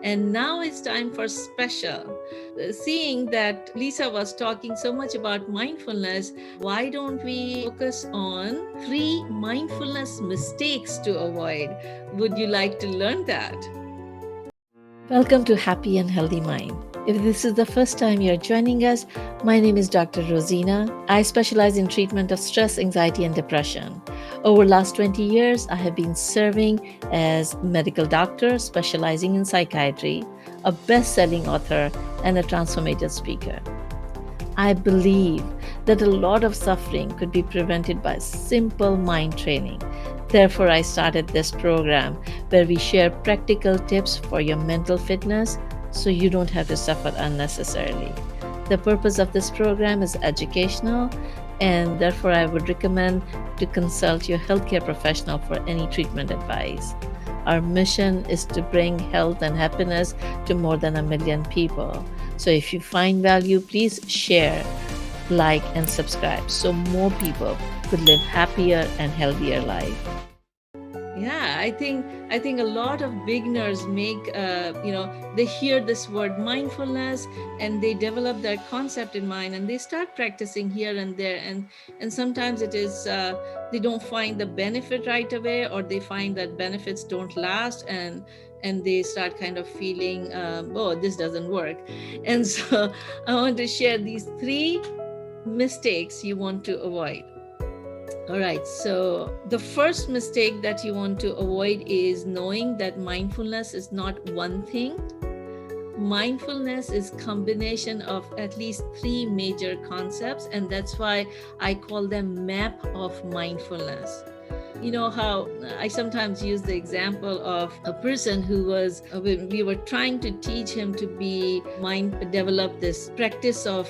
And now it's time for special. Seeing that Lisa was talking so much about mindfulness, why don't we focus on 3 mindfulness mistakes to avoid? Would you like to learn that? Welcome to Happy and Healthy Mind. If this is the first time you're joining us, my name is Dr. Rozina. I specialize in treatment of stress, anxiety, and depression. Over the last 20 years, I have been serving as medical doctor, specializing in psychiatry, a best-selling author, and a transformative speaker. I believe that a lot of suffering could be prevented by simple mind training. Therefore, I started this program where we share practical tips for your mental fitness so you don't have to suffer unnecessarily. The purpose of this program is educational, and therefore, I would recommend to consult your healthcare professional for any treatment advice. Our mission is to bring health and happiness to more than 1 million people. So if you find value, please share, like, and subscribe so more people could live happier and healthier life. Yeah, I think a lot of beginners make they hear this word mindfulness and they develop their concept in mind and they start practicing here and there, and sometimes it is they don't find the benefit right away, or they find that benefits don't last, and they start kind of feeling oh, this doesn't work. And so I want to share these 3 mistakes you want to avoid. All right, so the first mistake that you want to avoid is knowing that mindfulness is not one thing. Mindfulness is combination of at least 3 major concepts, and that's why I call them map of mindfulness. You know how I sometimes use the example of a person who was, we were trying to teach him to develop this practice of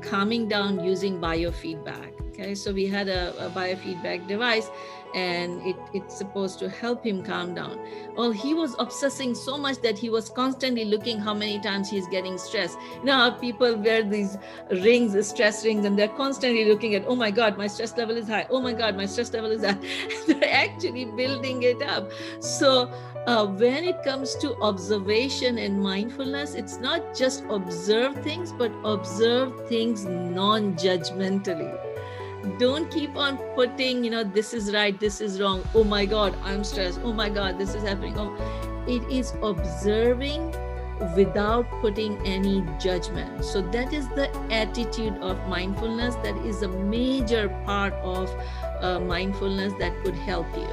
calming down using biofeedback. Okay, so we had a biofeedback device, and it's supposed to help him calm down. Well, he was obsessing so much that he was constantly looking how many times he's getting stressed. You know how people wear these rings, stress rings, and they're constantly looking at, oh my God, my stress level is high. Oh my God, my stress level is high. They're actually building it up. So when it comes to observation and mindfulness, it's not just observe things, but observe things non-judgmentally. Don't keep on putting, this is right, this is wrong. Oh my God, I'm stressed. Oh my God, this is happening. Oh, it is observing without putting any judgment. So that is the attitude of mindfulness. That is a major part of mindfulness that could help you.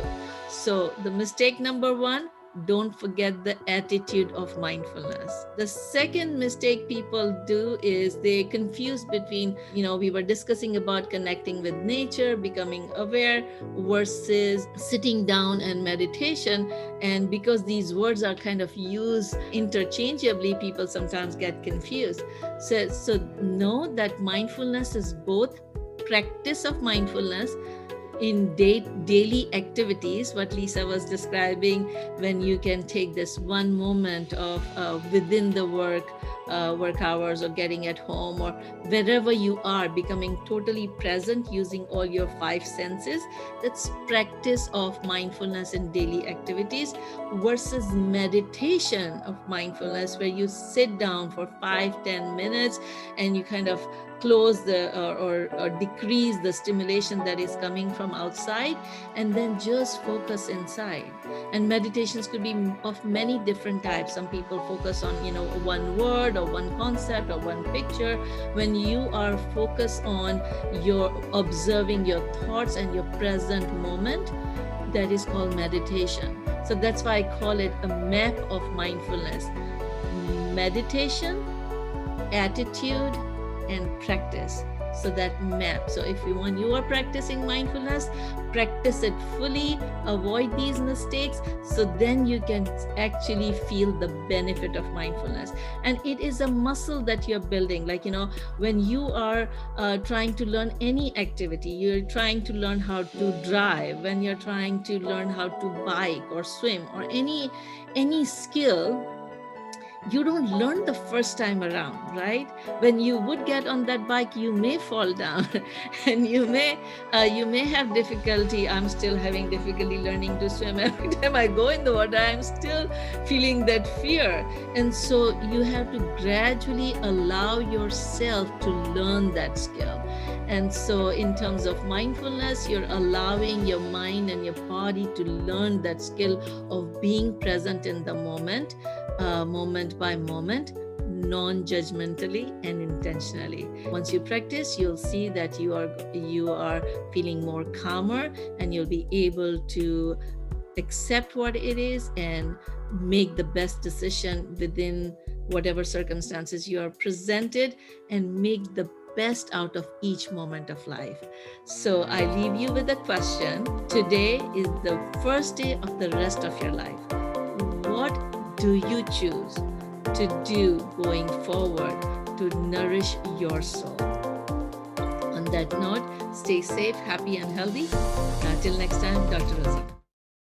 So the mistake number 1, don't forget the attitude of mindfulness. The second mistake people do is they confuse between, we were discussing about connecting with nature, becoming aware, versus sitting down and meditation. And because these words are kind of used interchangeably, people sometimes get confused. So know that mindfulness is both practice of mindfulness in daily activities, what Lisa was describing, when you can take this one moment of within the work hours, or getting at home, or wherever you are, becoming totally present using all your 5 senses. That's practice of mindfulness in daily activities, versus meditation of mindfulness, where you sit down for 5-10 minutes and you kind of close or decrease the stimulation that is coming from outside, and then just focus inside. And meditations could be of many different types. Some people focus on one word or one concept or one picture. When you are focused on your observing your thoughts and your present moment, that is called meditation. So that's why I call it a map of mindfulness: meditation, attitude, and practice. So that map. So if you are practicing mindfulness, practice it fully, avoid these mistakes, so then you can actually feel the benefit of mindfulness. And it is a muscle that you're building. Like, when you are trying to learn any activity, you're trying to learn how to drive, when you're trying to learn how to bike or swim, or any skill, you don't learn the first time around, right? When you would get on that bike, you may fall down and you may have difficulty. I'm still having difficulty learning to swim. Every time I go in the water, I'm still feeling that fear. And so you have to gradually allow yourself to learn that skill. And so in terms of mindfulness, you're allowing your mind and your body to learn that skill of being present in the moment, moment by moment, non-judgmentally and intentionally. Once you practice, you'll see that you are feeling more calmer, and you'll be able to accept what it is and make the best decision within whatever circumstances you are presented, and make the best out of each moment of life. So I leave you with a question. Today is the first day of the rest of your life. What do you choose to do going forward to nourish your soul? On that note, stay safe, happy, and healthy. Till next time, Dr. Rozina.